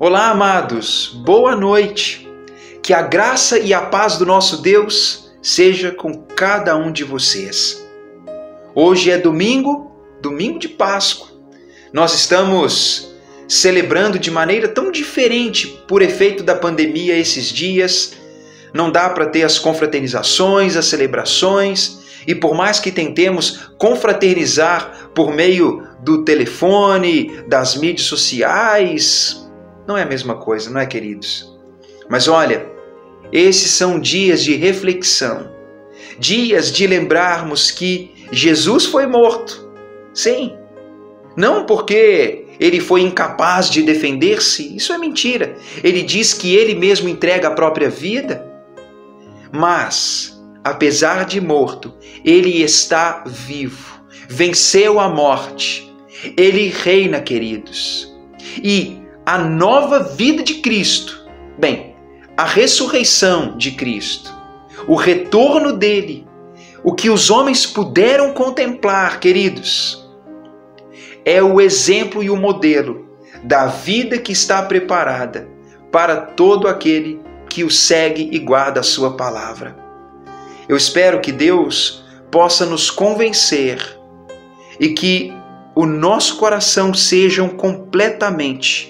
Olá, amados, boa noite. Que a graça e a paz do nosso Deus seja com cada um de vocês. Hoje é domingo de Páscoa. Nós estamos celebrando de maneira tão diferente por efeito da pandemia esses dias. Não dá para ter as confraternizações, as celebrações, e por mais que tentemos confraternizar por meio do telefone, das mídias sociais, não é a mesma coisa, não é, queridos? Mas olha, esses são dias de reflexão, dias de lembrarmos que Jesus foi morto. Sim, não porque ele foi incapaz de defender-se, isso é mentira. Ele diz que ele mesmo entrega a própria vida, mas, apesar de morto, ele está vivo, venceu a morte, ele reina, queridos. E a nova vida de Cristo, a ressurreição de Cristo, o retorno dele, o que os homens puderam contemplar, queridos, é o exemplo e o modelo da vida que está preparada para todo aquele que o segue e guarda a sua palavra. Eu espero que Deus possa nos convencer e que o nosso coração sejam completamente,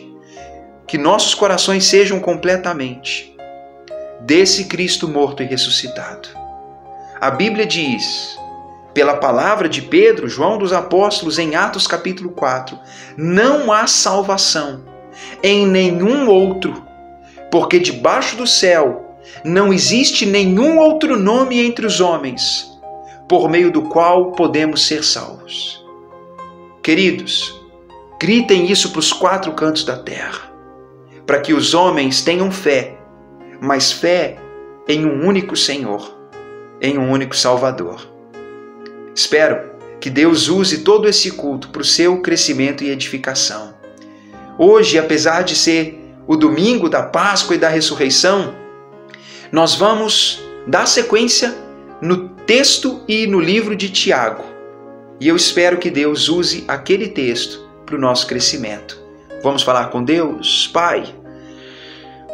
que nossos corações sejam completamente desse Cristo morto e ressuscitado. A Bíblia diz, pela palavra de Pedro, João dos Apóstolos, em Atos capítulo 4, não há salvação em nenhum outro, porque debaixo do céu não existe nenhum outro nome entre os homens, por meio do qual podemos ser salvos. Queridos, gritem isso para os quatro cantos da terra, para que os homens tenham fé, mas fé em um único Senhor, em um único Salvador. Espero que Deus use todo esse culto para o seu crescimento e edificação. Hoje, apesar de ser o domingo da Páscoa e da ressurreição, nós vamos dar sequência no texto e no livro de Tiago. E eu espero que Deus use aquele texto para o nosso crescimento. Vamos falar com Deus? Pai,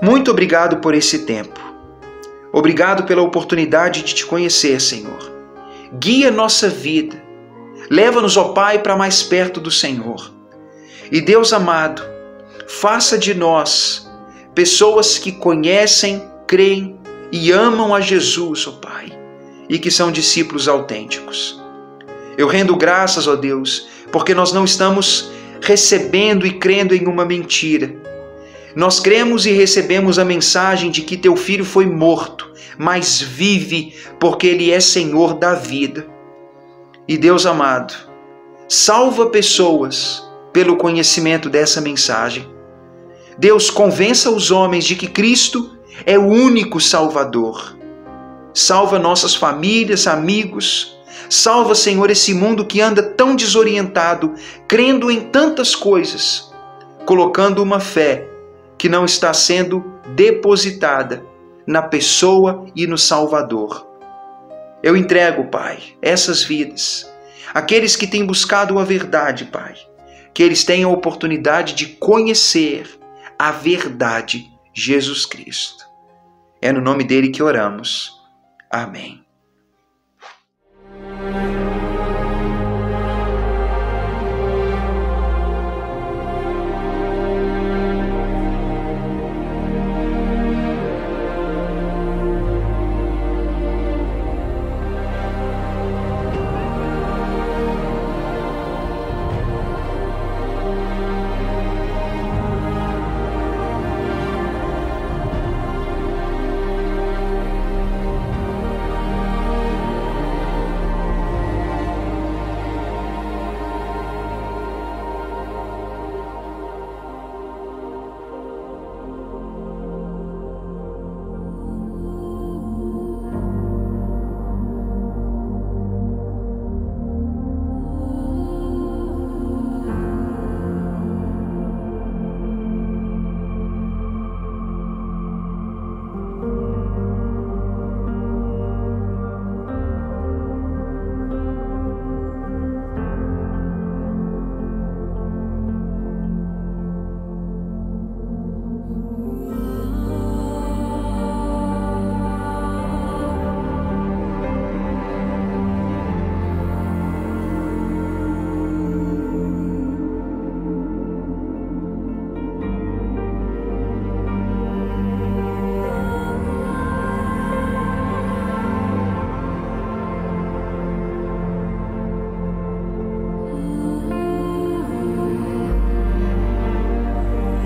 muito obrigado por esse tempo. Obrigado pela oportunidade de te conhecer, Senhor. Guia nossa vida. Leva-nos, ó Pai, para mais perto do Senhor. E Deus amado, faça de nós pessoas que conhecem, creem e amam a Jesus, ó Pai, e que são discípulos autênticos. Eu rendo graças, ó Deus, porque nós não estamos recebendo e crendo em uma mentira. Nós cremos e recebemos a mensagem de que teu filho foi morto, mas vive porque ele é Senhor da vida. E Deus amado, salva pessoas pelo conhecimento dessa mensagem. Deus, convença os homens de que Cristo é o único Salvador. Salva nossas famílias, amigos. Salva, Senhor, esse mundo que anda tão desorientado, crendo em tantas coisas, colocando uma fé que não está sendo depositada na pessoa e no Salvador. Eu entrego, Pai, essas vidas, aqueles que têm buscado a verdade, Pai, que eles tenham a oportunidade de conhecer a verdade, Jesus Cristo. É no nome dele que oramos. Amém.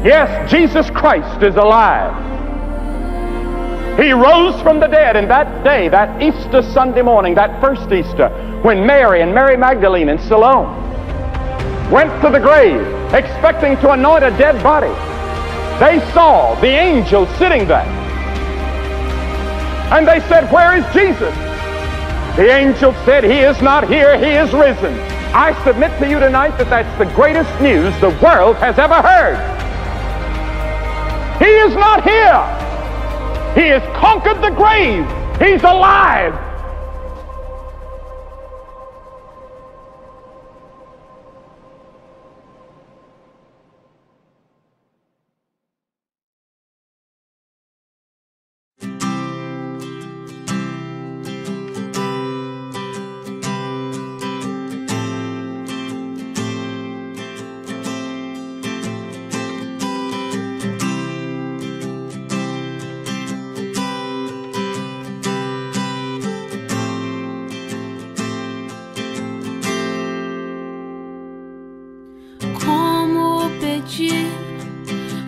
Yes, Jesus Christ is alive. He rose from the dead, and that day, that Easter Sunday morning, that first Easter, when Mary and Mary Magdalene and Salome went to the grave expecting to anoint a dead body, they saw the angel sitting there. And they said, "Where is Jesus?" The angel said, "He is not here, he is risen." I submit to you tonight that that's the greatest news the world has ever heard. He is not here. He has conquered the grave. He's alive.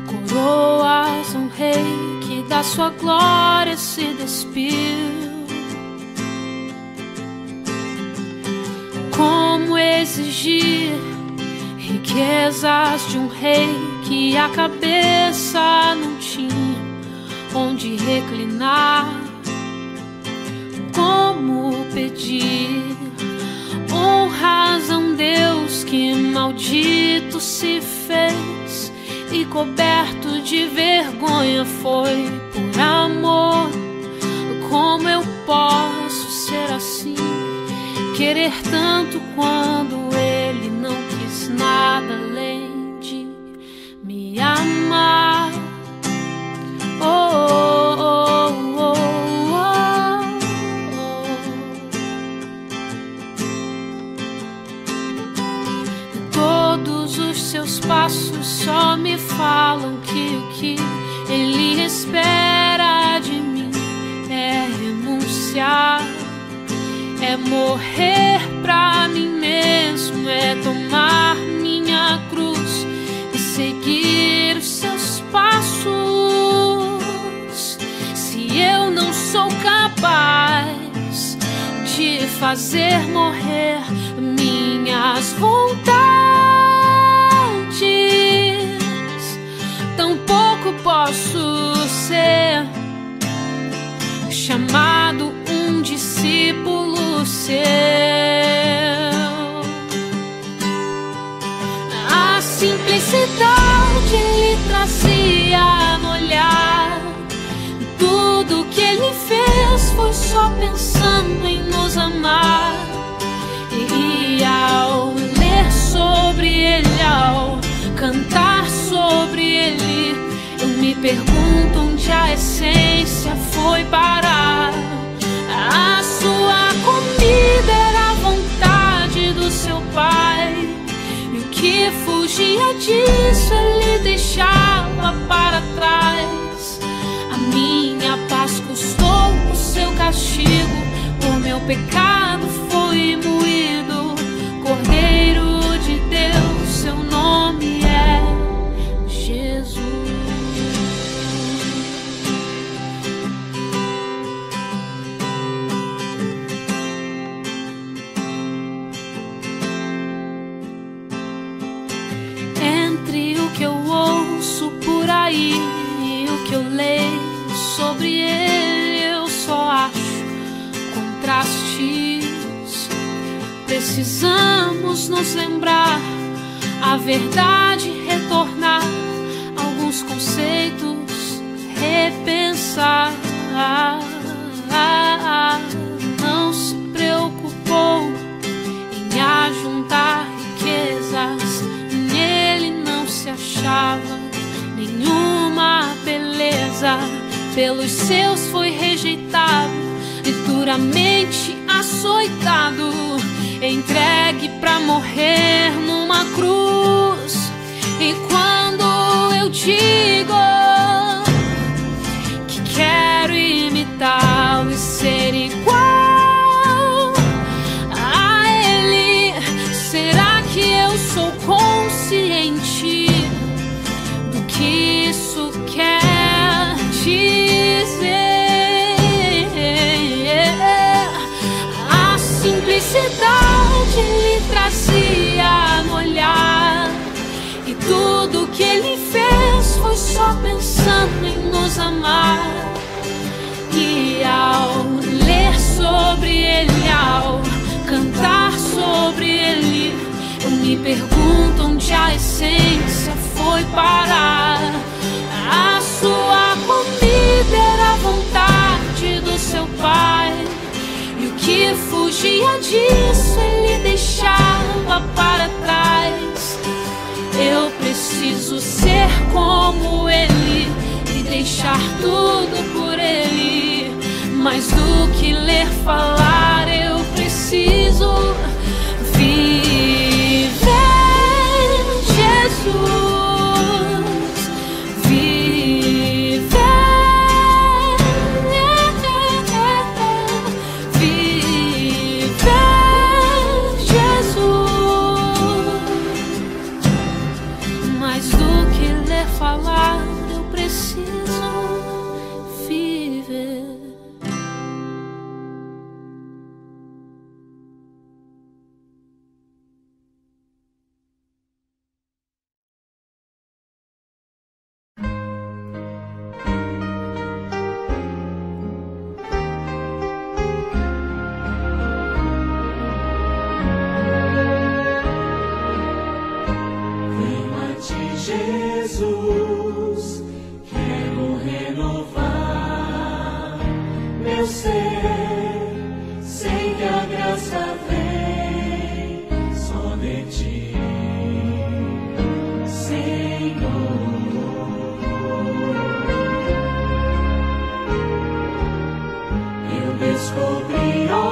Coroas um rei que da sua glória se despiu. Como exigir riquezas de um rei que a cabeça não tinha onde reclinar? Como pedir honras a um Deus que maldito se fez e coberto de vergonha foi por amor? Como eu posso ser assim, querer tanto quando ele não quis nada além de me amar? Oh, oh, oh, oh, oh. Todos os seus passos só me falam que o que ele espera de mim é renunciar, é morrer pra mim mesmo, é tomar minha cruz e seguir os seus passos. Se eu não sou capaz de fazer morrer minhas vontades, tampouco posso ser chamado um discípulo seu. A simplicidade ele trazia no olhar. Tudo que ele fez foi só pensando em nos amar. E ao ler sobre ele, ao cantar sobre ele, eu me pergunto onde a essência foi parar. A sua comida era a vontade do seu pai, e o que fugia disso ele deixava para trás. A minha paz custou o seu castigo, por meu pecado foi moído. Cordeiro de Deus, seu nome é Jesus. Entre o que eu ouço por aí e o que eu leio sobre ele, eu só acho contrastes. Precisamos nos lembrar, a verdade retornar, alguns conceitos repensar. Não se preocupou em ajuntar riquezas, nele não se achava nenhuma beleza. Pelos seus foi rejeitado e duramente açoitado, entregue pra morrer numa cruz. E quando eu digo que quero imitá-lo e ser igual a ele, será que eu sou consciente do que Ele fez foi só pensando em nos amar. E ao ler sobre Ele, ao cantar sobre Ele, eu me pergunto onde a essência foi parar. A sua comida era a vontade do seu Pai, e o que fugia disso Ele deixava para trás. Eu preciso ser como Ele e deixar tudo por Ele. Mais do que ler, falar, eu preciso viver Jesus, viver Jesus. Mais do que ler, falar, eu preciso viver. Jesus, quero renovar meu ser. Sei que a graça vem só de ti, Senhor. Eu descobri, ó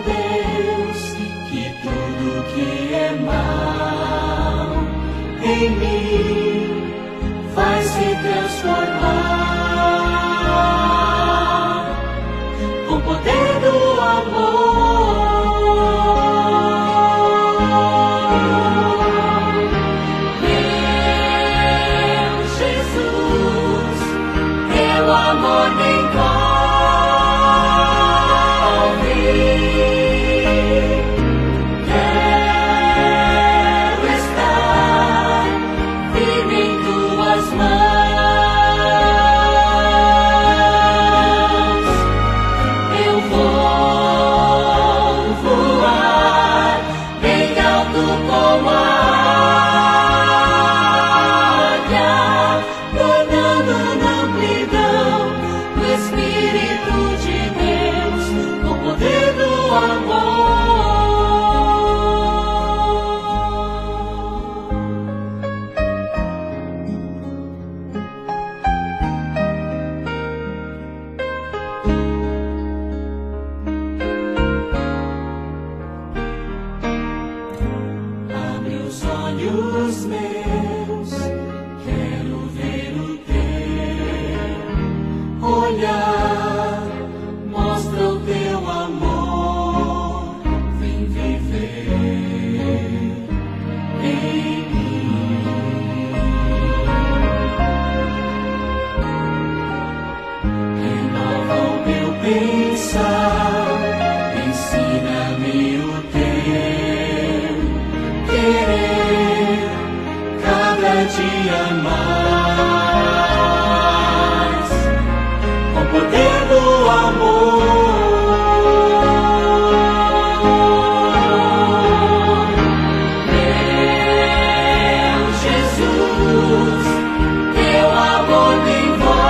Deus, que tudo que é mal em mim vai se transformar com o poder do amor. Meu Jesus, teu amor me envolve. Quero estar firme em tuas mãos. Eu vou voar bem alto como a águia, tornando na amplidão do Espírito de Deus, com o poder do amor. Abre os olhos meus, quero ver o teu olhar, mostra o teu amor, vem viver em mim. Renova o meu pensar, ensina-me o teu querer, cada dia mais, com o poder do amor. Meu Jesus, teu amor me envolve.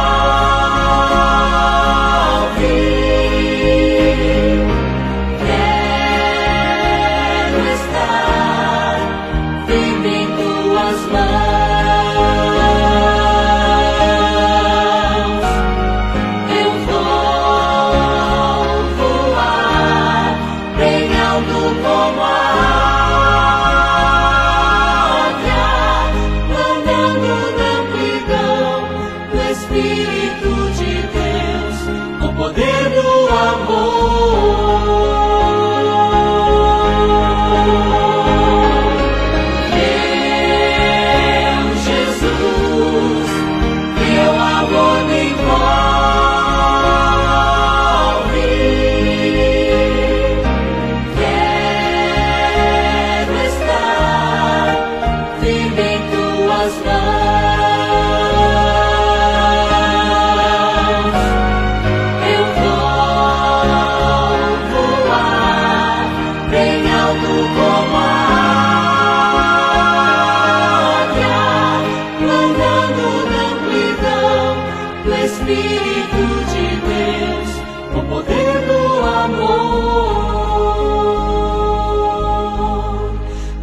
de Deus, o poder do amor,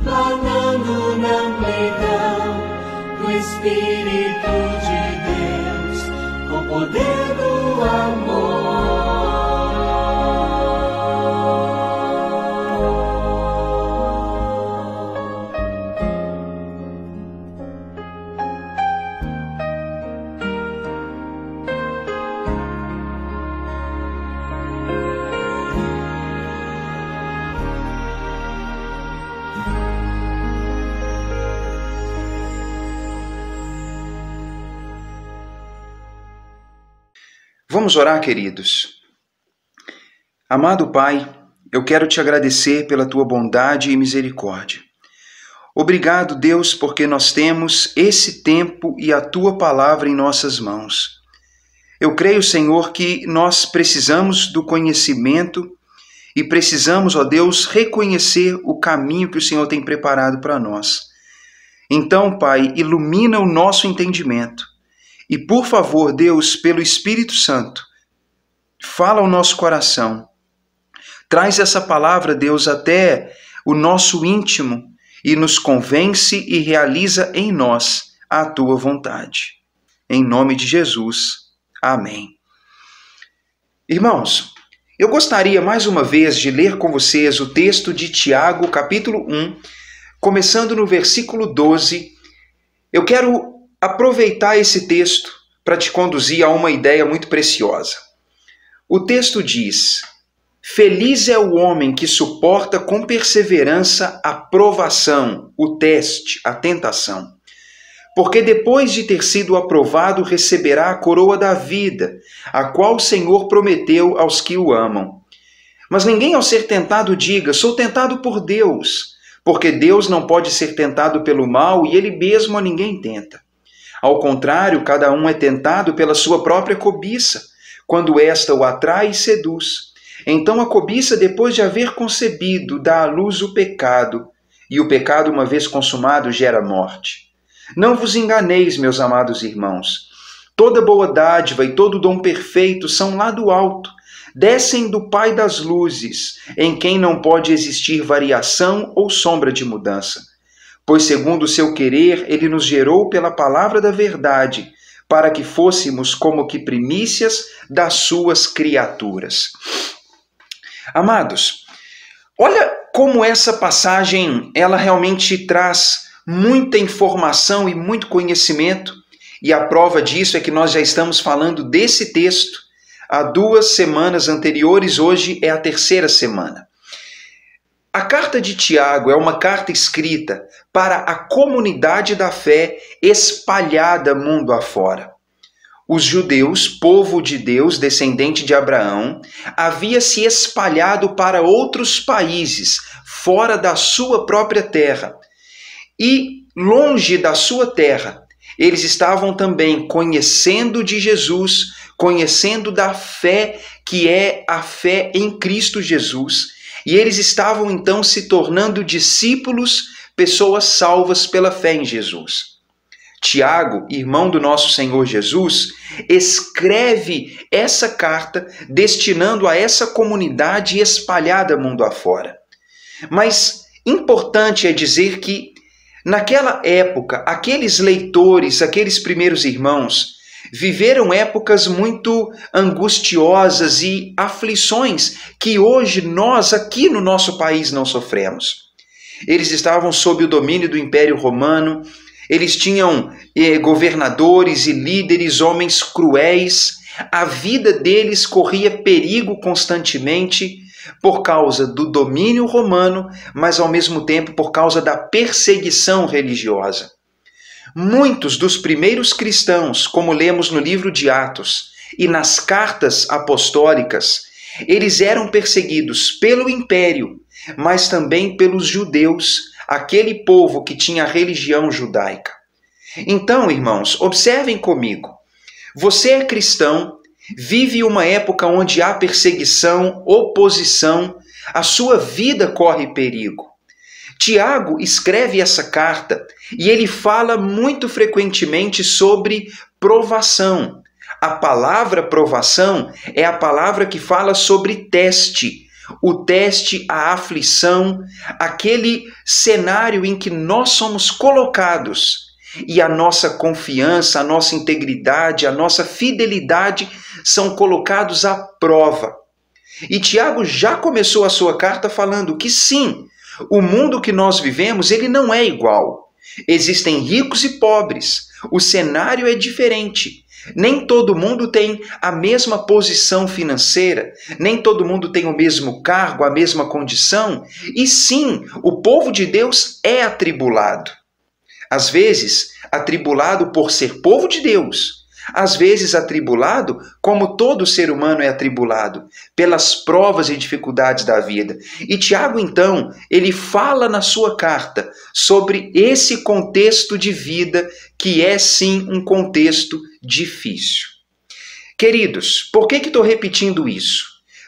planando na amplidão do Espírito de Deus, com o poder do amor. Vamos orar, queridos. Amado Pai, eu quero te agradecer pela tua bondade e misericórdia. Obrigado, Deus, porque nós temos esse tempo e a tua palavra em nossas mãos. Eu creio, Senhor, que nós precisamos do conhecimento e precisamos, ó Deus, reconhecer o caminho que o Senhor tem preparado para nós. Então, Pai, ilumina o nosso entendimento. E, por favor, Deus, pelo Espírito Santo, fala ao nosso coração. Traz essa palavra, Deus, até o nosso íntimo e nos convence e realiza em nós a tua vontade. Em nome de Jesus. Amém. Irmãos, eu gostaria mais uma vez de ler com vocês o texto de Tiago, capítulo 1, começando no versículo 12. Eu quero aproveitar esse texto para te conduzir a uma ideia muito preciosa. O texto diz: feliz é o homem que suporta com perseverança a provação, o teste, a tentação. Porque depois de ter sido aprovado, receberá a coroa da vida, a qual o Senhor prometeu aos que o amam. Mas ninguém ao ser tentado diga: sou tentado por Deus, porque Deus não pode ser tentado pelo mal e ele mesmo a ninguém tenta. Ao contrário, cada um é tentado pela sua própria cobiça, quando esta o atrai e seduz. Então a cobiça, depois de haver concebido, dá à luz o pecado, e o pecado, uma vez consumado, gera morte. Não vos enganeis, meus amados irmãos. Toda boa dádiva e todo dom perfeito são lá do alto, descem do Pai das luzes, em quem não pode existir variação ou sombra de mudança. Pois, segundo o seu querer, ele nos gerou pela palavra da verdade, para que fôssemos como que primícias das suas criaturas. Amados, olha como essa passagem, ela realmente traz muita informação e muito conhecimento, e a prova disso é que nós já estamos falando desse texto há 2 semanas anteriores, hoje é a 3ª semana. A carta de Tiago é uma carta escrita para a comunidade da fé espalhada mundo afora. Os judeus, povo de Deus, descendente de Abraão, havia se espalhado para outros países, fora da sua própria terra. E, longe da sua terra, eles estavam também conhecendo de Jesus, conhecendo da fé que é a fé em Cristo Jesus. E eles estavam então se tornando discípulos, pessoas salvas pela fé em Jesus. Tiago, irmão do nosso Senhor Jesus, escreve essa carta destinando a essa comunidade espalhada mundo afora. Mas importante é dizer que, naquela época, aqueles leitores, aqueles primeiros irmãos, viveram épocas muito angustiosas e aflições que hoje nós, aqui no nosso país, não sofremos. Eles estavam sob o domínio do Império Romano, eles tinham governadores e líderes, homens cruéis, a vida deles corria perigo constantemente por causa do domínio romano, mas ao mesmo tempo por causa da perseguição religiosa. Muitos dos primeiros cristãos, como lemos no livro de Atos e nas cartas apostólicas, eles eram perseguidos pelo império, mas também pelos judeus, aquele povo que tinha a religião judaica. Então, irmãos, observem comigo. Você é cristão, vive uma época onde há perseguição, oposição, a sua vida corre perigo. Tiago escreve essa carta e ele fala muito frequentemente sobre provação, A palavra provação é a palavra que fala sobre teste. O teste, a aflição, aquele cenário em que nós somos colocados e a nossa confiança, a nossa integridade, a nossa fidelidade são colocados à prova. E Tiago já começou a sua carta falando que sim, o mundo que nós vivemos, ele não é igual. Existem ricos e pobres, o cenário é diferente. Nem todo mundo tem a mesma posição financeira, nem todo mundo tem o mesmo cargo, a mesma condição, e sim, o povo de Deus é atribulado. Às vezes, atribulado por ser povo de Deus, às vezes atribulado, como todo ser humano é atribulado, pelas provas e dificuldades da vida. E Tiago, então, ele fala na sua carta sobre esse contexto de vida, que é sim um contexto difícil. Queridos, por que estou repetindo isso?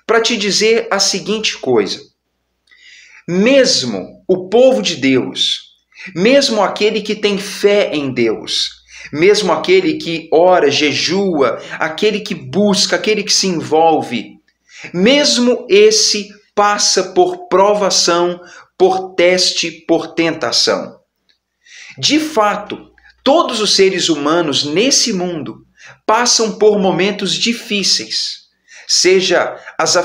Para te dizer a seguinte coisa. Mesmo o povo de Deus, mesmo aquele que tem fé em Deus, mesmo aquele que ora, jejua, aquele que busca, aquele que se envolve, mesmo esse passa por provação, por teste, por tentação. De fato, todos os seres humanos nesse mundo passam por momentos difíceis, sejam as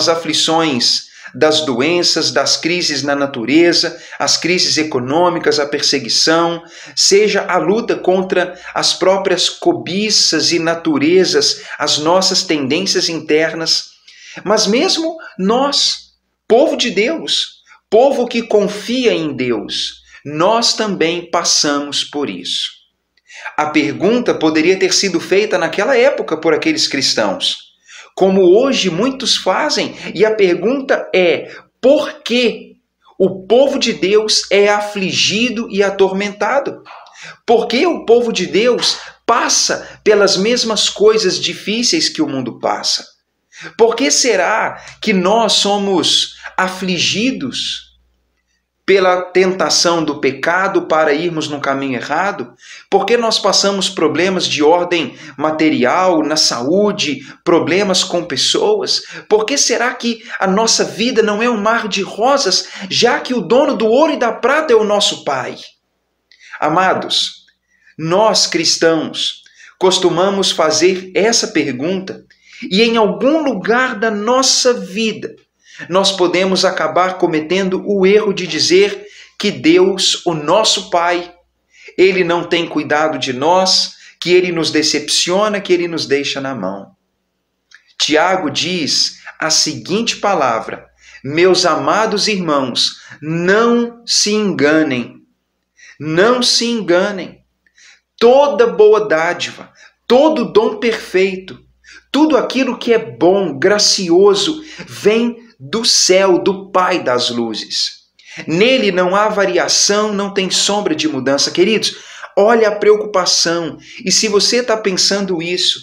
aflições das doenças, das crises na natureza, as crises econômicas, a perseguição, seja a luta contra as próprias cobiças e naturezas, as nossas tendências internas. Mas mesmo nós, povo de Deus, povo que confia em Deus, nós também passamos por isso. A pergunta poderia ter sido feita naquela época por aqueles cristãos, como hoje muitos fazem, e a pergunta é: por que o povo de Deus é afligido e atormentado? Por que o povo de Deus passa pelas mesmas coisas difíceis que o mundo passa? Por que será que nós somos afligidos pela tentação do pecado para irmos no caminho errado? Porque nós passamos problemas de ordem material, na saúde, problemas com pessoas? Por que será que a nossa vida não é um mar de rosas, já que o dono do ouro e da prata é o nosso Pai? Amados, nós cristãos costumamos fazer essa pergunta e em algum lugar da nossa vida nós podemos acabar cometendo o erro de dizer que Deus, o nosso Pai, Ele não tem cuidado de nós, que Ele nos decepciona, que Ele nos deixa na mão. Tiago diz a seguinte palavra: meus amados irmãos, não se enganem. Não se enganem. Toda boa dádiva, todo dom perfeito, tudo aquilo que é bom, gracioso, vem do céu, do Pai das luzes. Nele não há variação, não tem sombra de mudança. Queridos, olha a preocupação. E se você está pensando isso,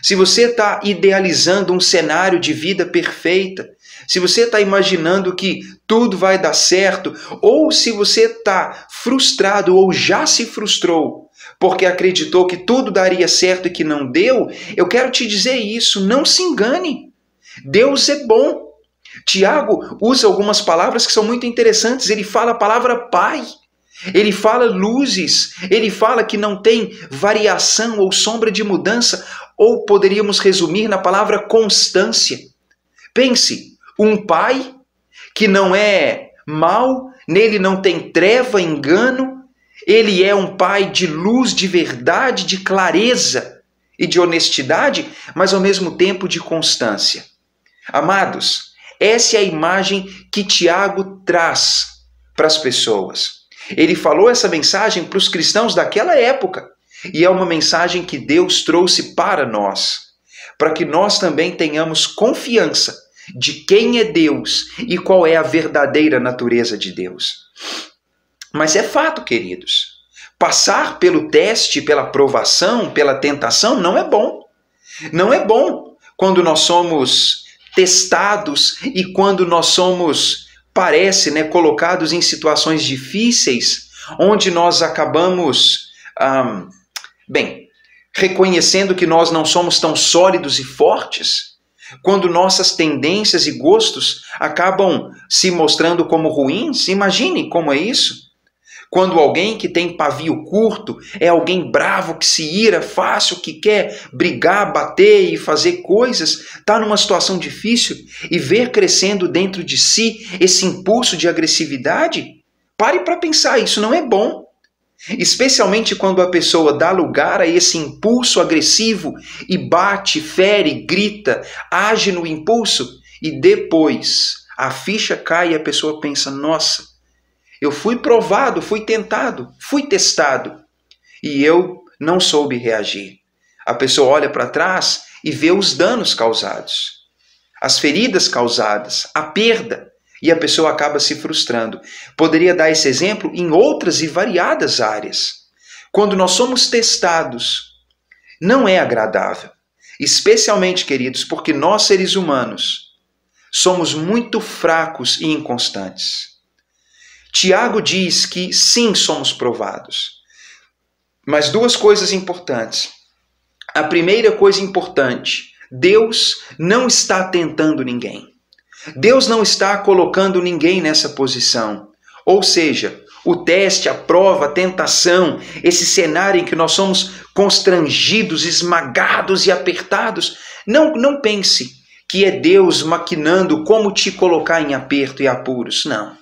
se você está idealizando um cenário de vida perfeita, se você está imaginando que tudo vai dar certo, ou se você está frustrado ou já se frustrou porque acreditou que tudo daria certo e que não deu, eu quero te dizer isso, não se engane. Deus é bom. Tiago usa algumas palavras que são muito interessantes. Ele fala a palavra Pai, ele fala luzes, ele fala que não tem variação ou sombra de mudança, ou poderíamos resumir na palavra constância. Pense, um Pai que não é mau, nele não tem treva, engano, ele é um Pai de luz, de verdade, de clareza e de honestidade, mas ao mesmo tempo de constância. Amados, essa é a imagem que Tiago traz para as pessoas. Ele falou essa mensagem para os cristãos daquela época, e é uma mensagem que Deus trouxe para nós, para que nós também tenhamos confiança de quem é Deus e qual é a verdadeira natureza de Deus. Mas é fato, queridos, passar pelo teste, pela provação, pela tentação não é bom. Não é bom quando nós somos testados e quando nós somos, parece, colocados em situações difíceis, onde nós acabamos, reconhecendo que nós não somos tão sólidos e fortes, quando nossas tendências e gostos acabam se mostrando como ruins? Imagine como é isso. Quando alguém que tem pavio curto é alguém bravo, que se ira fácil, que quer brigar, bater e fazer coisas, está numa situação difícil e ver crescendo dentro de si esse impulso de agressividade? Pare para pensar, isso não é bom. Especialmente quando a pessoa dá lugar a esse impulso agressivo e bate, fere, grita, age no impulso e depois a ficha cai e a pessoa pensa, nossa, eu fui provado, fui tentado, fui testado e eu não soube reagir. A pessoa olha para trás e vê os danos causados, as feridas causadas, a perda, e a pessoa acaba se frustrando. Poderia dar esse exemplo em outras e variadas áreas. Quando nós somos testados, não é agradável, especialmente, queridos, porque nós, seres humanos, somos muito fracos e inconstantes. Tiago diz que sim, somos provados. Mas duas coisas importantes. A primeira coisa importante, Deus não está tentando ninguém. Deus não está colocando ninguém nessa posição. Ou seja, o teste, a prova, a tentação, esse cenário em que nós somos constrangidos, esmagados e apertados, não pense que é Deus maquinando como te colocar em aperto e apuros. Não.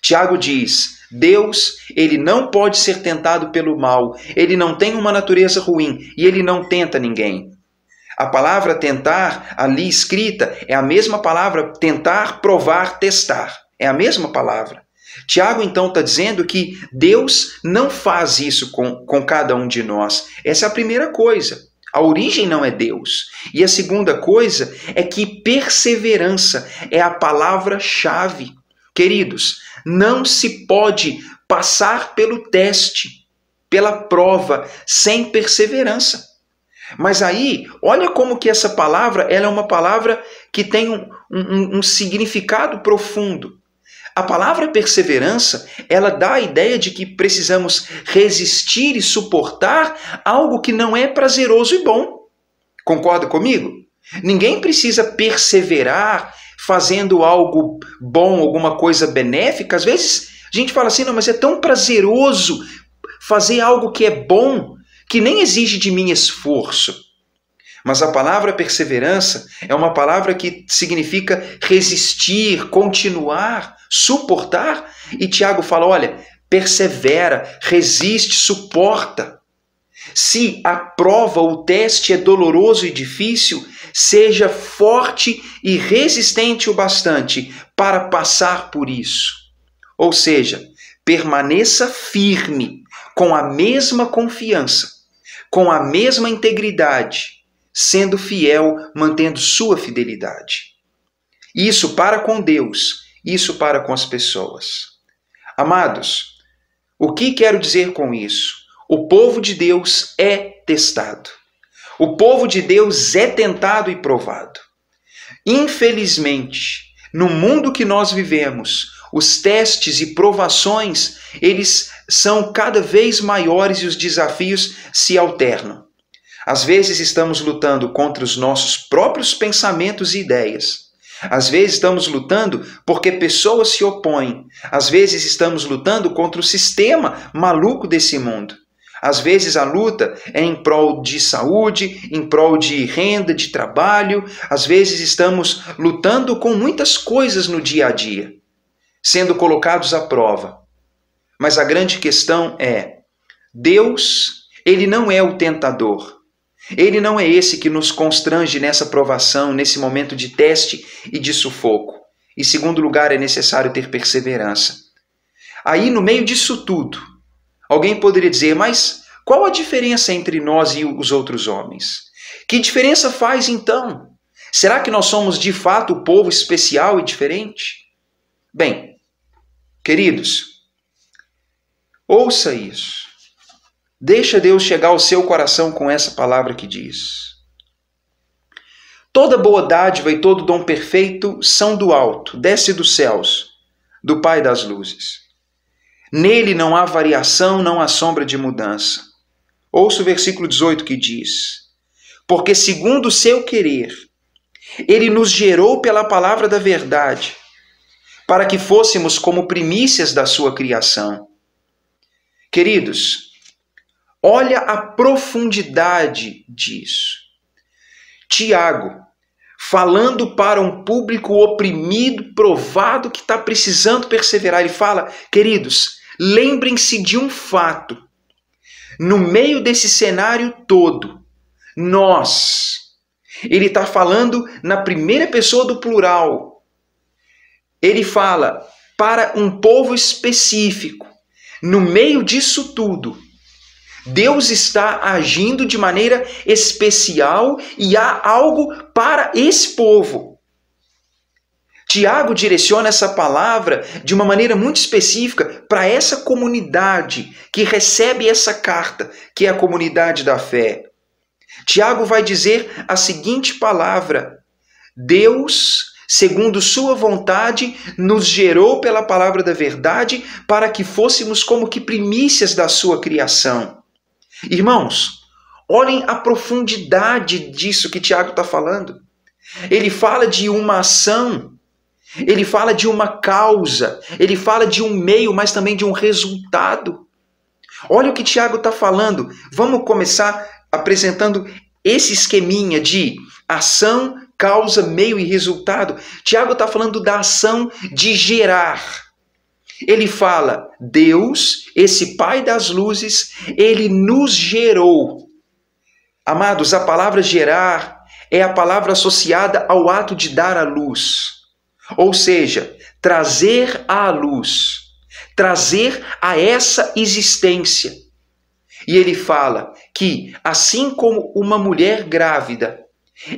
Tiago diz, Deus, ele não pode ser tentado pelo mal, ele não tem uma natureza ruim e ele não tenta ninguém. A palavra tentar, ali escrita, é a mesma palavra tentar, provar, testar. É a mesma palavra. Tiago, então, está dizendo que Deus não faz isso com cada um de nós. Essa é a primeira coisa. A origem não é Deus. E a segunda coisa é que perseverança é a palavra-chave. Queridos, não se pode passar pelo teste, pela prova, sem perseverança. Mas aí, olha como que essa palavra ela é uma palavra que tem um significado profundo. A palavra perseverança, ela dá a ideia de que precisamos resistir e suportar algo que não é prazeroso e bom. Concorda comigo? Ninguém precisa perseverar fazendo algo bom, alguma coisa benéfica. Às vezes a gente fala assim, não, mas é tão prazeroso fazer algo que é bom, que nem exige de mim esforço. Mas a palavra perseverança é uma palavra que significa resistir, continuar, suportar. E Tiago fala, olha, persevera, resiste, suporta. Se a prova, o teste é doloroso e difícil, seja forte e resistente o bastante para passar por isso. Ou seja, permaneça firme, com a mesma confiança, com a mesma integridade, sendo fiel, mantendo sua fidelidade. Isso para com Deus, isso para com as pessoas. Amados, o que quero dizer com isso? O povo de Deus é testado. O povo de Deus é tentado e provado. Infelizmente, no mundo que nós vivemos, os testes e provações, eles são cada vez maiores e os desafios se alternam. Às vezes estamos lutando contra os nossos próprios pensamentos e ideias. Às vezes estamos lutando porque pessoas se opõem. Às vezes estamos lutando contra o sistema maluco desse mundo. Às vezes a luta é em prol de saúde, em prol de renda, de trabalho. Às vezes estamos lutando com muitas coisas no dia a dia, sendo colocados à prova. Mas a grande questão é, Deus, ele não é o tentador. Ele não é esse que nos constrange nessa provação, nesse momento de teste e de sufoco. Em segundo lugar, é necessário ter perseverança. Aí, no meio disso tudo, alguém poderia dizer, mas qual a diferença entre nós e os outros homens? Que diferença faz então? Será que nós somos de fato o povo especial e diferente? Bem, queridos, ouça isso. Deixa Deus chegar ao seu coração com essa palavra que diz. Toda boa dádiva e todo dom perfeito são do alto, desce dos céus, do Pai das luzes. Nele não há variação, não há sombra de mudança. Ouça o versículo 18 que diz: porque segundo o seu querer, ele nos gerou pela palavra da verdade, para que fôssemos como primícias da sua criação. Queridos, olha a profundidade disso. Tiago, falando para um público oprimido, provado, que está precisando perseverar, ele fala: queridos, lembrem-se de um fato. No meio desse cenário todo, ele está falando na primeira pessoa do plural. Ele fala para um povo específico. No meio disso tudo, Deus está agindo de maneira especial e há algo para esse povo. Tiago direciona essa palavra de uma maneira muito específica para essa comunidade que recebe essa carta, que é a comunidade da fé. Tiago vai dizer a seguinte palavra: Deus, segundo sua vontade, nos gerou pela palavra da verdade para que fôssemos como que primícias da sua criação. Irmãos, olhem a profundidade disso que Tiago está falando. Ele fala de uma ação, ele fala de uma causa, ele fala de um meio, mas também de um resultado. Olha o que Tiago está falando. Vamos começar apresentando esse esqueminha de ação, causa, meio e resultado. Tiago está falando da ação de gerar. Ele fala: Deus, esse Pai das luzes, ele nos gerou. Amados, a palavra gerar é a palavra associada ao ato de dar à luz. Ou seja, trazer à luz, trazer a essa existência. E ele fala que, assim como uma mulher grávida,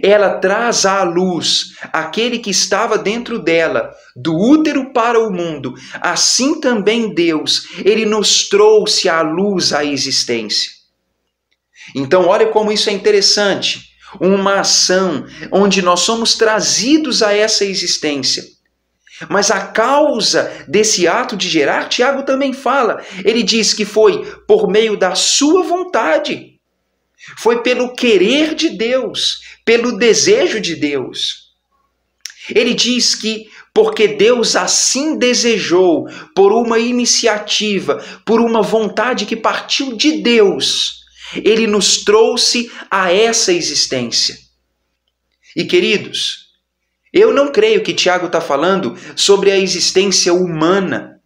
ela traz à luz aquele que estava dentro dela, do útero para o mundo, assim também Deus, ele nos trouxe à luz à existência. Então, olha como isso é interessante. Uma ação onde nós somos trazidos a essa existência. Mas a causa desse ato de gerar, Tiago também fala. Ele diz que foi por meio da sua vontade. Foi pelo querer de Deus, pelo desejo de Deus. Ele diz que porque Deus assim desejou, por uma iniciativa, por uma vontade que partiu de Deus, ele nos trouxe a essa existência. E queridos, eu não creio que Tiago está falando sobre a existência humana.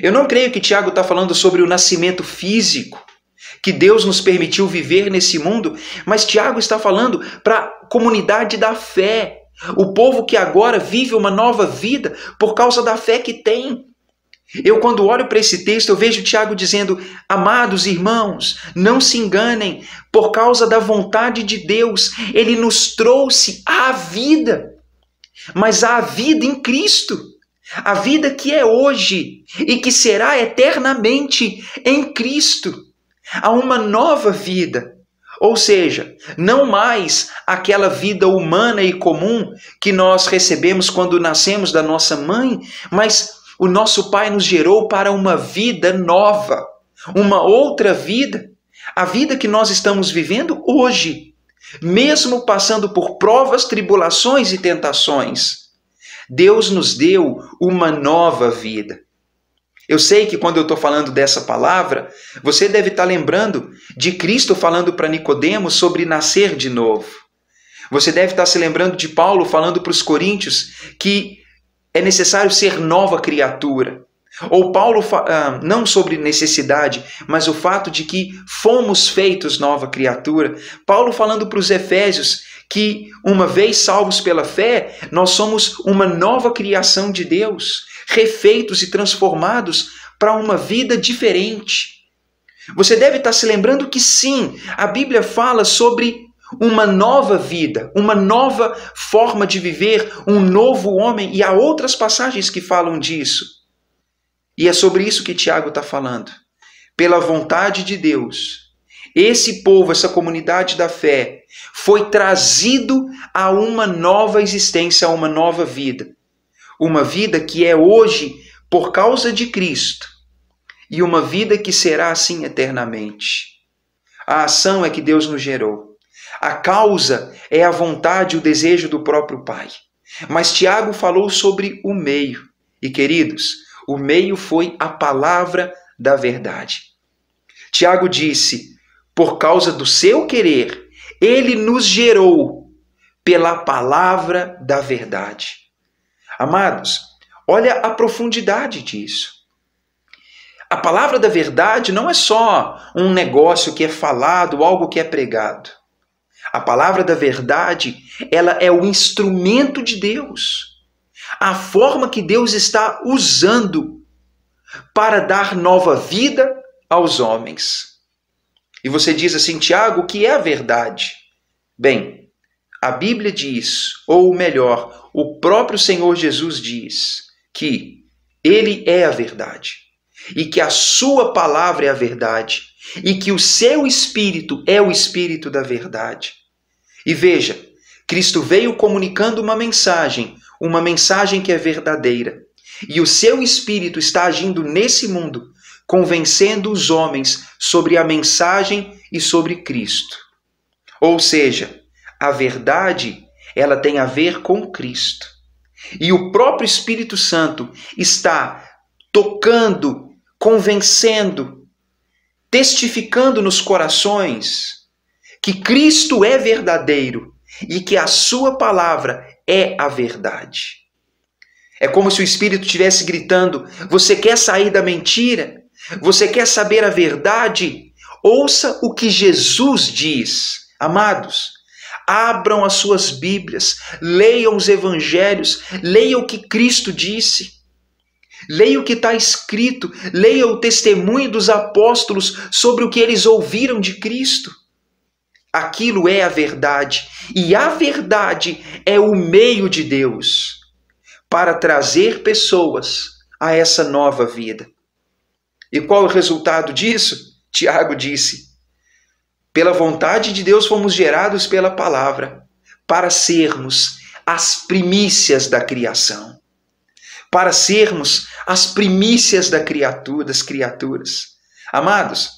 Eu não creio que Tiago está falando sobre o nascimento físico, que Deus nos permitiu viver nesse mundo, mas Tiago está falando para a comunidade da fé, o povo que agora vive uma nova vida por causa da fé que tem. Eu, quando olho para esse texto, eu vejo Tiago dizendo: amados irmãos, não se enganem, por causa da vontade de Deus, ele nos trouxe a vida, mas a vida em Cristo, a vida que é hoje e que será eternamente em Cristo, a uma nova vida. Ou seja, não mais aquela vida humana e comum que nós recebemos quando nascemos da nossa mãe, mas o nosso Pai nos gerou para uma vida nova, uma outra vida, a vida que nós estamos vivendo hoje, mesmo passando por provas, tribulações e tentações. Deus nos deu uma nova vida. Eu sei que quando eu estou falando dessa palavra, você deve estar lembrando de Cristo falando para Nicodemos sobre nascer de novo. Você deve estar se lembrando de Paulo falando para os coríntios que é necessário ser nova criatura. Ou Paulo, não sobre necessidade, mas o fato de que fomos feitos nova criatura. Paulo falando para os efésios que, uma vez salvos pela fé, nós somos uma nova criação de Deus, refeitos e transformados para uma vida diferente. Você deve estar se lembrando que sim, a Bíblia fala sobre uma nova vida, uma nova forma de viver, um novo homem, e há outras passagens que falam disso. E é sobre isso que Tiago está falando. Pela vontade de Deus, esse povo, essa comunidade da fé, foi trazido a uma nova existência, a uma nova vida. Uma vida que é hoje por causa de Cristo, e uma vida que será assim eternamente. A ação é que Deus nos gerou. A causa é a vontade e o desejo do próprio Pai. Mas Tiago falou sobre o meio. E, queridos, o meio foi a palavra da verdade. Tiago disse, por causa do seu querer, ele nos gerou pela palavra da verdade. Amados, olha a profundidade disso. A palavra da verdade não é só um negócio que é falado, algo que é pregado. A palavra da verdade, ela é o instrumento de Deus. A forma que Deus está usando para dar nova vida aos homens. E você diz assim, Tiago, o que é a verdade? Bem, a Bíblia diz, ou melhor, o próprio Senhor Jesus diz que Ele é a verdade e que a sua palavra é a verdade e que o seu Espírito é o Espírito da verdade. E veja, Cristo veio comunicando uma mensagem que é verdadeira. E o seu Espírito está agindo nesse mundo, convencendo os homens sobre a mensagem e sobre Cristo. Ou seja, a verdade, ela tem a ver com Cristo. E o próprio Espírito Santo está tocando, convencendo, testificando nos corações que Cristo é verdadeiro e que a sua palavra é a verdade. É como se o Espírito estivesse gritando, você quer sair da mentira? Você quer saber a verdade? Ouça o que Jesus diz. Amados, abram as suas Bíblias, leiam os Evangelhos, leiam o que Cristo disse. Leia o que está escrito, leia o testemunho dos apóstolos sobre o que eles ouviram de Cristo. Aquilo é a verdade, e a verdade é o meio de Deus para trazer pessoas a essa nova vida. E qual é o resultado disso? Tiago disse, pela vontade de Deus fomos gerados pela palavra, para sermos as primícias da criação. Para sermos as primícias das criaturas. Amados,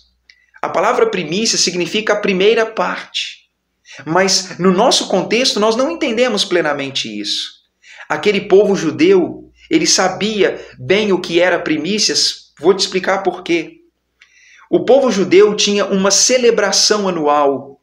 a palavra primícia significa a primeira parte. Mas no nosso contexto nós não entendemos plenamente isso. Aquele povo judeu, ele sabia bem o que era primícias. Vou te explicar por quê. O povo judeu tinha uma celebração anual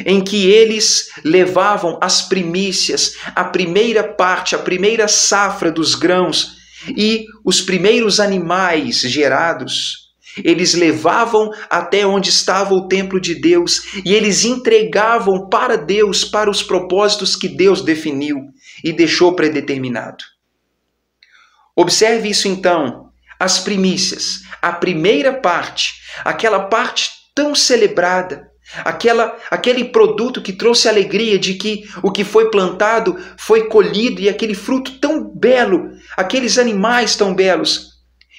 em que eles levavam as primícias, a primeira parte, a primeira safra dos grãos e os primeiros animais gerados. Eles levavam até onde estava o templo de Deus e eles entregavam para Deus, para os propósitos que Deus definiu e deixou predeterminado. Observe isso então, as primícias, a primeira parte, aquela parte tão celebrada, aquele produto que trouxe alegria de que o que foi plantado foi colhido e aquele fruto tão belo, aqueles animais tão belos,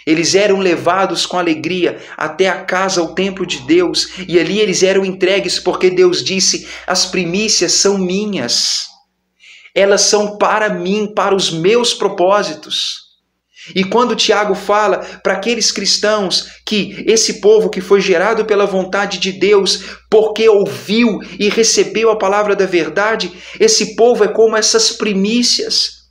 eles eram levados com alegria até a casa, o templo de Deus, e ali eles eram entregues porque Deus disse, as primícias são minhas, elas são para mim, para os meus propósitos. E quando Tiago fala para aqueles cristãos que esse povo que foi gerado pela vontade de Deus, porque ouviu e recebeu a palavra da verdade, esse povo é como essas primícias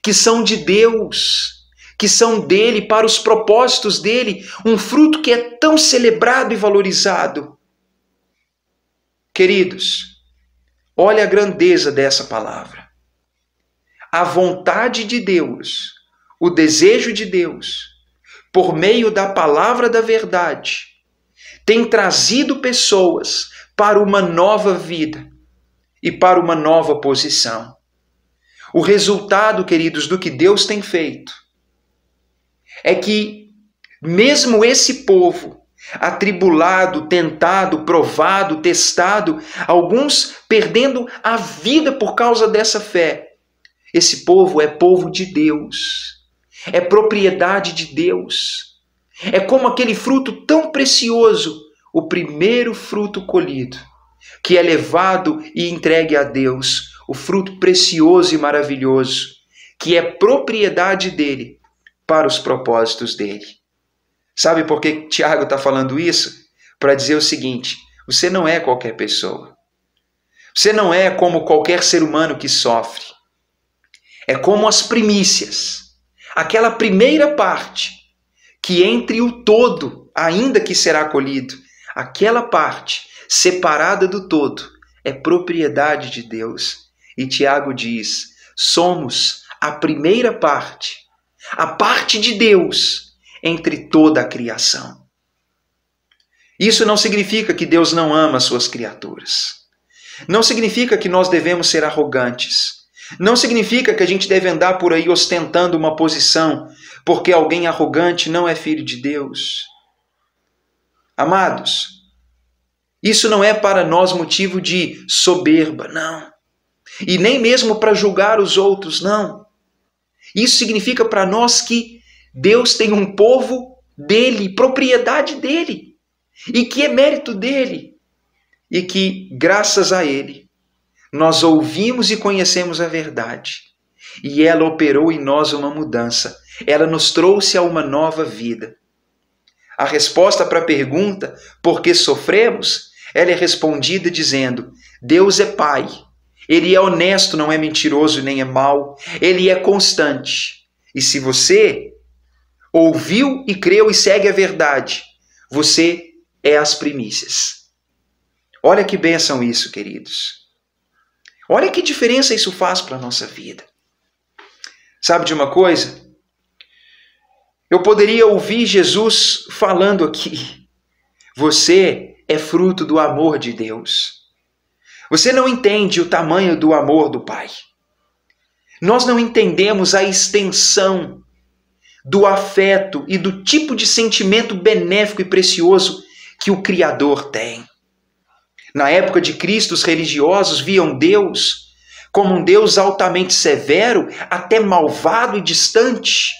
que são de Deus, que são dele, para os propósitos dele, um fruto que é tão celebrado e valorizado. Queridos, olha a grandeza dessa palavra. A vontade de Deus, o desejo de Deus, por meio da palavra da verdade, tem trazido pessoas para uma nova vida e para uma nova posição. O resultado, queridos, do que Deus tem feito é que mesmo esse povo, atribulado, tentado, provado, testado, alguns perdendo a vida por causa dessa fé, esse povo é povo de Deus, é propriedade de Deus, é como aquele fruto tão precioso, o primeiro fruto colhido, que é levado e entregue a Deus, o fruto precioso e maravilhoso, que é propriedade dele, para os propósitos dele. Sabe por que Tiago está falando isso? Para dizer o seguinte, Você não é qualquer pessoa. Você não é como qualquer ser humano que sofre. É como as primícias, aquela primeira parte que entre o todo, ainda que será colhido, aquela parte separada do todo é propriedade de Deus. E Tiago diz, somos a primeira parte, a parte de Deus entre toda a criação. Isso não significa que Deus não ama as suas criaturas. Não significa que nós devemos ser arrogantes. Não significa que a gente deve andar por aí ostentando uma posição, porque alguém arrogante não é filho de Deus. Amados, isso não é para nós motivo de soberba, não. E nem mesmo para julgar os outros, não. Isso significa para nós que Deus tem um povo dele, propriedade dele, e que é mérito dele, e que, graças a ele, nós ouvimos e conhecemos a verdade, e ela operou em nós uma mudança, ela nos trouxe a uma nova vida. A resposta para a pergunta, por que sofremos, ela é respondida dizendo, Deus é Pai, Ele é honesto, não é mentiroso nem é mau, Ele é constante, e se você ouviu e creu e segue a verdade, você é as primícias. Olha que bênção isso, queridos. Olha que diferença isso faz para a nossa vida. Sabe de uma coisa? Eu poderia ouvir Jesus falando aqui. Você é fruto do amor de Deus. Você não entende o tamanho do amor do Pai. Nós não entendemos a extensão do afeto e do tipo de sentimento benéfico e precioso que o Criador tem. Na época de Cristo, os religiosos viam Deus como um Deus altamente severo, até malvado e distante,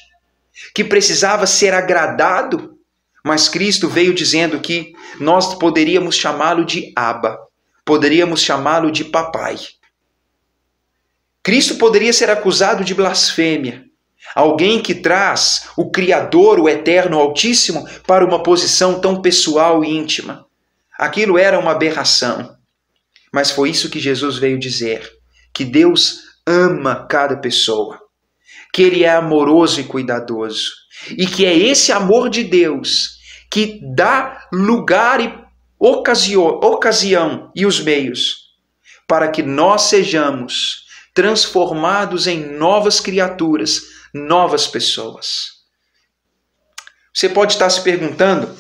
que precisava ser agradado, mas Cristo veio dizendo que nós poderíamos chamá-lo de Abba, poderíamos chamá-lo de Papai. Cristo poderia ser acusado de blasfêmia, alguém que traz o Criador, o Eterno, o Altíssimo, para uma posição tão pessoal e íntima. Aquilo era uma aberração, mas foi isso que Jesus veio dizer, que Deus ama cada pessoa, que Ele é amoroso e cuidadoso, e que é esse amor de Deus que dá lugar e ocasião e os meios para que nós sejamos transformados em novas criaturas, novas pessoas. Você pode estar se perguntando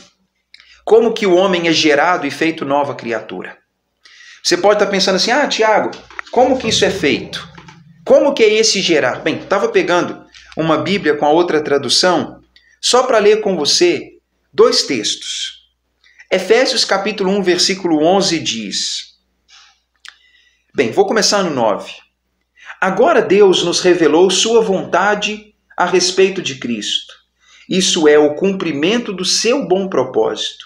como que o homem é gerado e feito nova criatura. Você pode estar pensando assim, Tiago, como que isso é feito? Como que é esse gerar? Bem, estava pegando uma Bíblia com a outra tradução, só para ler com você 2 textos. Efésios capítulo 1, versículo 11 diz, bem, vou começar no 9. Agora Deus nos revelou sua vontade a respeito de Cristo. Isso é o cumprimento do seu bom propósito.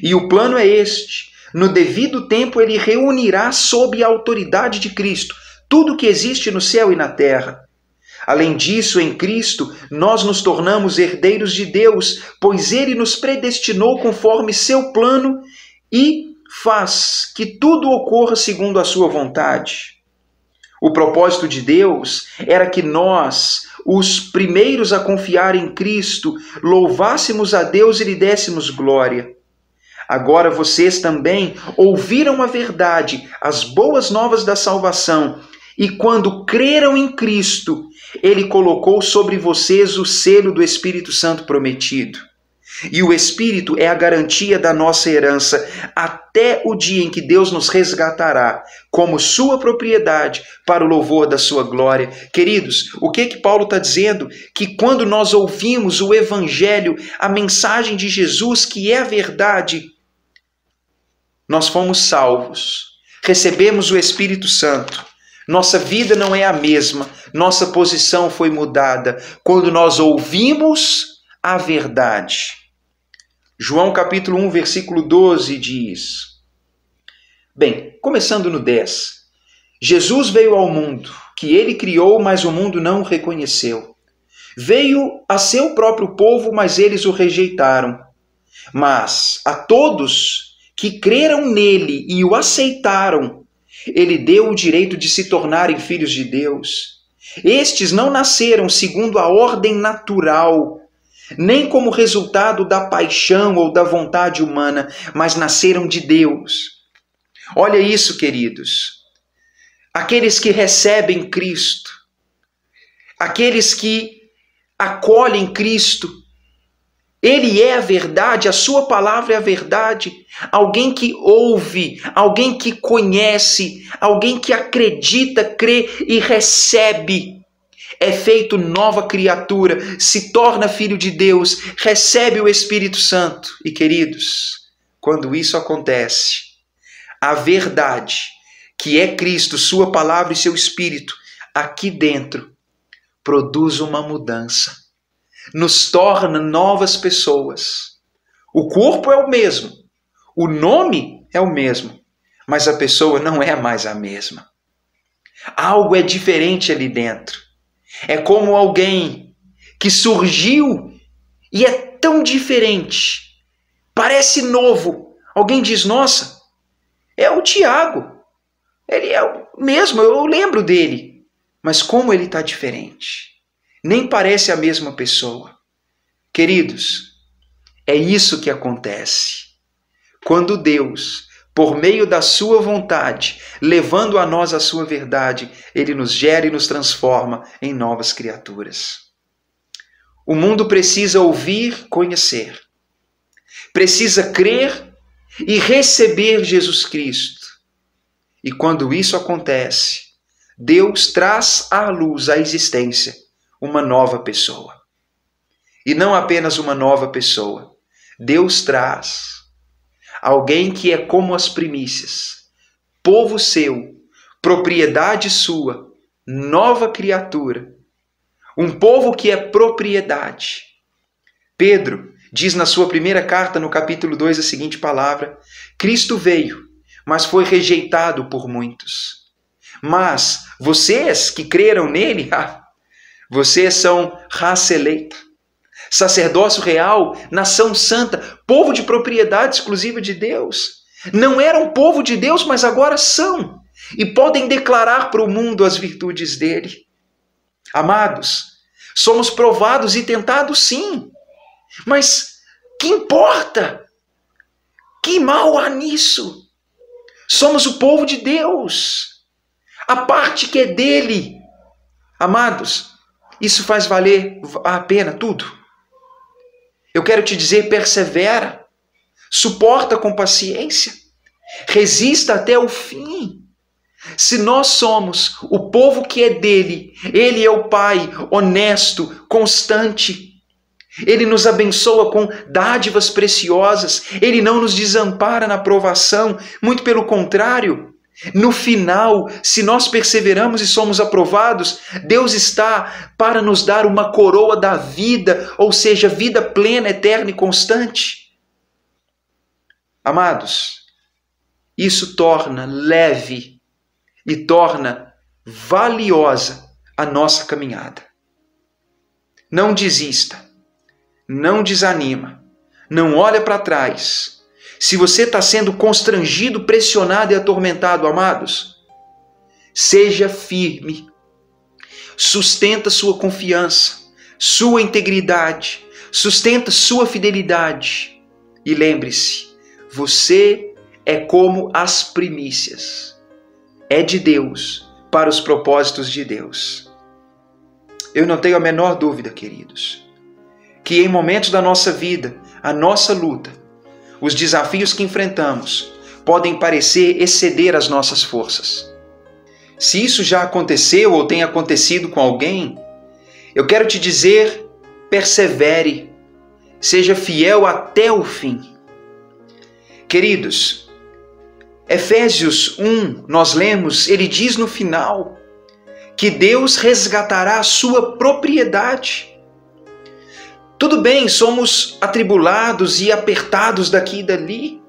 E o plano é este. No devido tempo ele reunirá sob a autoridade de Cristo tudo que existe no céu e na terra. Além disso, em Cristo, nós nos tornamos herdeiros de Deus, pois Ele nos predestinou conforme seu plano e faz que tudo ocorra segundo a sua vontade. O propósito de Deus era que nós, os primeiros a confiar em Cristo, louvássemos a Deus e lhe dessemos glória. Agora vocês também ouviram a verdade, as boas novas da salvação, e quando creram em Cristo, Ele colocou sobre vocês o selo do Espírito Santo prometido. E o Espírito é a garantia da nossa herança até o dia em que Deus nos resgatará como sua propriedade para o louvor da sua glória. Queridos, o que Paulo está dizendo? Que quando nós ouvimos o Evangelho, a mensagem de Jesus, que é a verdade, nós fomos salvos, recebemos o Espírito Santo. Nossa vida não é a mesma, nossa posição foi mudada quando nós ouvimos a verdade. João capítulo 1, versículo 12 diz, bem, começando no 10, Jesus veio ao mundo, que ele criou, mas o mundo não o reconheceu. Veio a seu próprio povo, mas eles o rejeitaram. Mas a todos que creram nele e o aceitaram, ele deu o direito de se tornarem filhos de Deus. Estes não nasceram segundo a ordem natural, nem como resultado da paixão ou da vontade humana, mas nasceram de Deus. Olha isso, queridos. Aqueles que recebem Cristo, aqueles que acolhem Cristo, Ele é a verdade, a sua palavra é a verdade. Alguém que ouve, alguém que conhece, alguém que acredita, crê e recebe, é feito nova criatura, se torna filho de Deus, recebe o Espírito Santo. E queridos, quando isso acontece, a verdade, que é Cristo, sua palavra e seu Espírito, aqui dentro, produz uma mudança. Nos torna novas pessoas. O corpo é o mesmo, o nome é o mesmo, mas a pessoa não é mais a mesma. Algo é diferente ali dentro. É como alguém que surgiu e é tão diferente, parece novo. Alguém diz, nossa, é o Tiago, ele é o mesmo, eu lembro dele, mas como ele está diferente. Nem parece a mesma pessoa. Queridos, é isso que acontece. Quando Deus, por meio da sua vontade, levando a nós a sua verdade, Ele nos gera e nos transforma em novas criaturas. O mundo precisa ouvir, conhecer. Precisa crer e receber Jesus Cristo. E quando isso acontece, Deus traz à luz, à existência, uma nova pessoa. E não apenas uma nova pessoa. Deus traz alguém que é como as primícias, povo seu, propriedade sua, nova criatura. Um povo que é propriedade. Pedro diz na sua primeira carta, no capítulo 2, a seguinte palavra: Cristo veio, mas foi rejeitado por muitos. Mas vocês que creram nele, vocês são raça eleita, sacerdócio real, nação santa, povo de propriedade exclusiva de Deus. Não eram povo de Deus, mas agora são. E podem declarar para o mundo as virtudes dele. Amados, somos provados e tentados sim. Mas que importa? Que mal há nisso? Somos o povo de Deus. A parte que é dele. Amados, isso faz valer a pena tudo. Eu quero te dizer, persevera, suporta com paciência, resista até o fim. Se nós somos o povo que é dele, ele é o Pai honesto, constante. Ele nos abençoa com dádivas preciosas, ele não nos desampara na provação, muito pelo contrário. No final, se nós perseveramos e somos aprovados, Deus está para nos dar uma coroa da vida, ou seja, vida plena, eterna e constante. Amados, isso torna leve e torna valiosa a nossa caminhada. Não desista, não desanima, não olha para trás. Se você está sendo constrangido, pressionado e atormentado, amados, seja firme. Sustenta sua confiança, sua integridade, sustenta sua fidelidade. E lembre-se, você é como as primícias. É de Deus, para os propósitos de Deus. Eu não tenho a menor dúvida, queridos, que em momentos da nossa vida, a nossa luta, os desafios que enfrentamos podem parecer exceder as nossas forças. Se isso já aconteceu ou tem acontecido com alguém, eu quero te dizer, persevere, seja fiel até o fim. Queridos, Efésios 1, nós lemos, ele diz no final, que Deus resgatará a sua propriedade. Tudo bem, somos atribulados e apertados daqui e dali.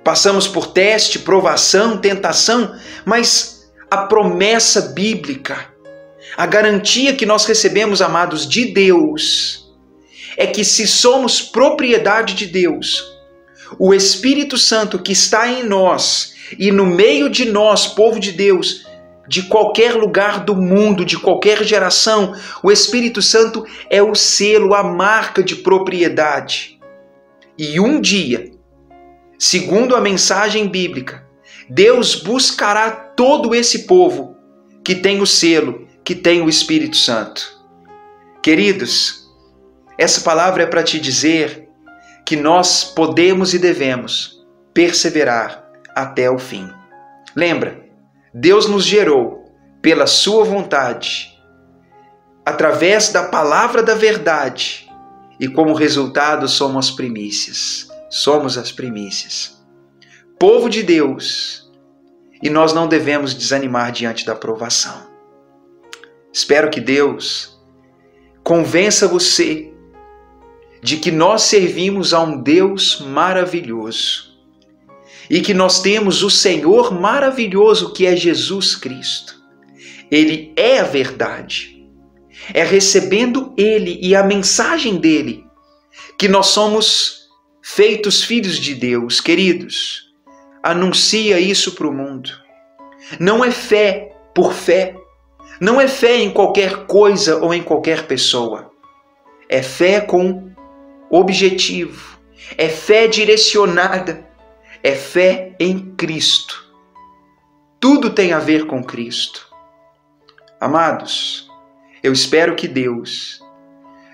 Passamos por teste, provação, tentação, mas a promessa bíblica, a garantia que nós recebemos, amados, de Deus, é que se somos propriedade de Deus, o Espírito Santo que está em nós e no meio de nós, povo de Deus, de qualquer lugar do mundo, de qualquer geração, o Espírito Santo é o selo, a marca de propriedade. E um dia, segundo a mensagem bíblica, Deus buscará todo esse povo que tem o selo, que tem o Espírito Santo. Queridos, essa palavra é para te dizer que nós podemos e devemos perseverar até o fim. Lembra, Deus nos gerou pela sua vontade, através da palavra da verdade, e como resultado somos as primícias. Somos as primícias. Povo de Deus, e nós não devemos desanimar diante da provação. Espero que Deus convença você de que nós servimos a um Deus maravilhoso e que nós temos o Senhor maravilhoso que é Jesus Cristo. Ele é a verdade. É recebendo Ele e a mensagem dele que nós somos feitos filhos de Deus. Queridos, anuncia isso para o mundo. Não é fé por fé. Não é fé em qualquer coisa ou em qualquer pessoa. É fé com objetivo. É fé direcionada. É fé em Cristo. Tudo tem a ver com Cristo. Amados, eu espero que Deus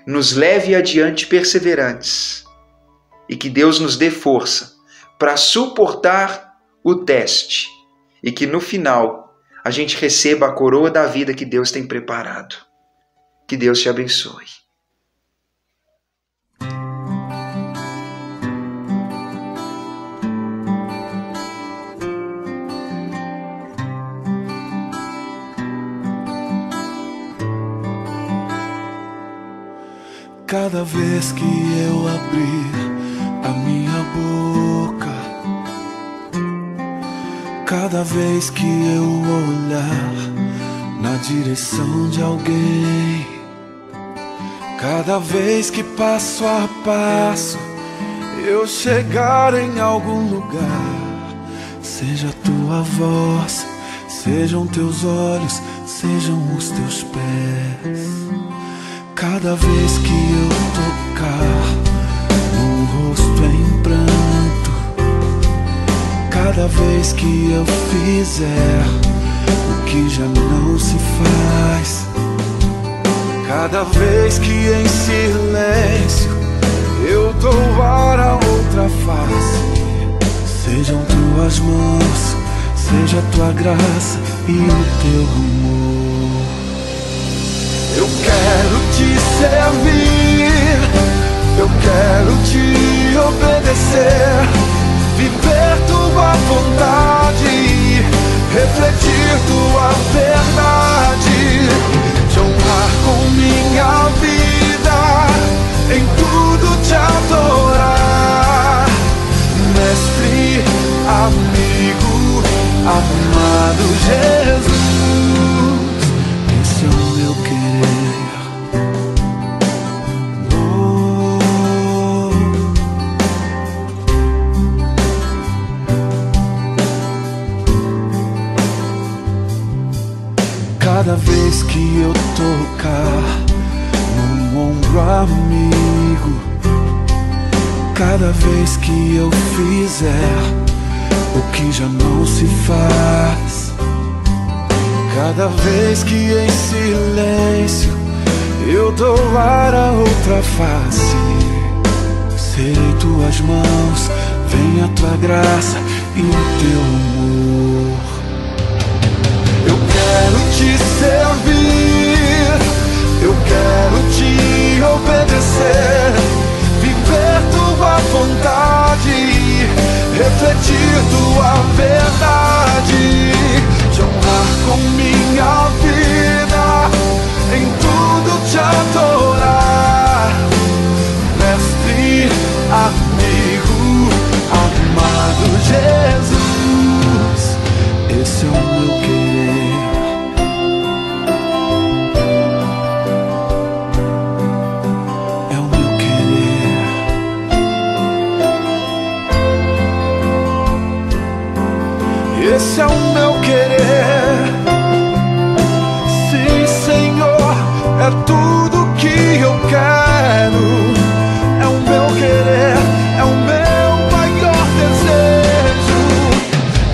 nos leve adiante perseverantes e que Deus nos dê força para suportar o teste e que no final a gente receba a coroa da vida que Deus tem preparado. Que Deus te abençoe. Cada vez que eu abrir a minha boca, cada vez que eu olhar na direção de alguém, cada vez que passo a passo eu chegar em algum lugar, seja a tua voz, sejam teus olhos, sejam os teus pés. Cada vez que eu tocar no rosto em pranto, cada vez que eu fizer o que já não se faz, cada vez que em silêncio eu dou a outra face, sejam tuas mãos, seja a tua graça e o teu amor. Eu quero te servir, eu quero te obedecer, viver tua vontade, refletir tua verdade, te honrar com minha vida, em tudo te adorar. Mestre, amigo, amado Jesus, esse é o meu querer. Cada vez que eu tocar num ombro amigo, cada vez que eu fizer o que já não se faz, cada vez que em silêncio eu dou a outra face, serei tuas mãos, vem a tua graça e o teu amor. Eu quero te servir, eu quero te obedecer, viver tua vontade, refletir tua verdade, te honrar com minha vida, em tudo te adorar. Mestre, amigo, amado Jesus, esse é o meu querer. É o meu querer. é tudo que eu quero. É o meu querer, é o meu maior desejo.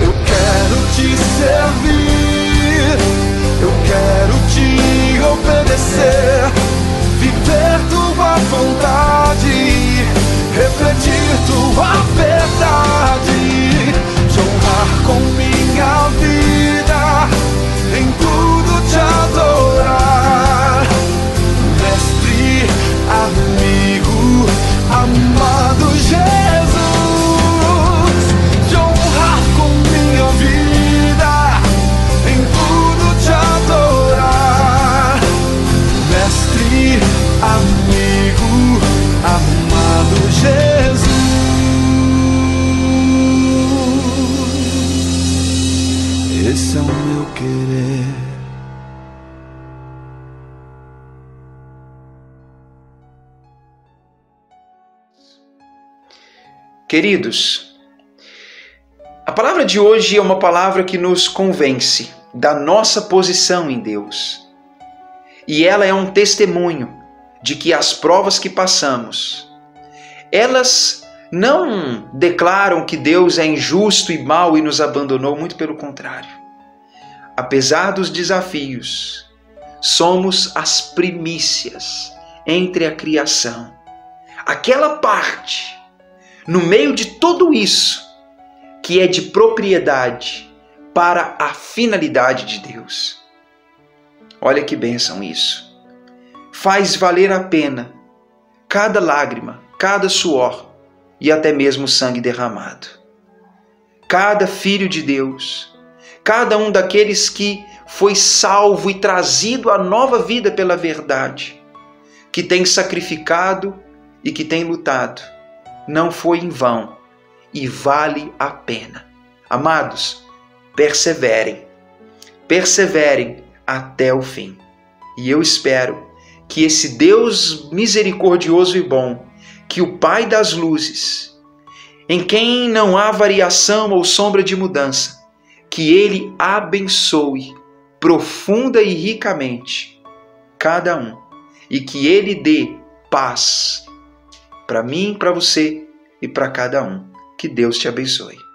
Eu quero te servir, eu quero te obedecer, viver tua vontade, refletir tua verdade, te honrar com minha vida, em tudo te adorar. Mestre, amigo, amado Jesus, te honrar com minha vida, em tudo te adorar. Mestre, amigo, amado Jesus. Esse é o meu querer. Queridos, a palavra de hoje é uma palavra que nos convence da nossa posição em Deus. E ela é um testemunho de que as provas que passamos, elas não declaram que Deus é injusto e mau e nos abandonou, muito pelo contrário. Apesar dos desafios, somos as primícias entre a criação. Aquela parte, no meio de tudo isso, que é de propriedade para a finalidade de Deus. Olha que bênção isso. Faz valer a pena cada lágrima, cada suor e até mesmo sangue derramado. Cada filho de Deus, cada um daqueles que foi salvo e trazido à nova vida pela verdade, que tem sacrificado e que tem lutado, não foi em vão e vale a pena. Amados, perseverem até o fim. E eu espero que esse Deus misericordioso e bom, que o Pai das luzes, em quem não há variação ou sombra de mudança, que Ele abençoe profunda e ricamente cada um e que Ele dê paz para mim, para você e para cada um. Que Deus te abençoe.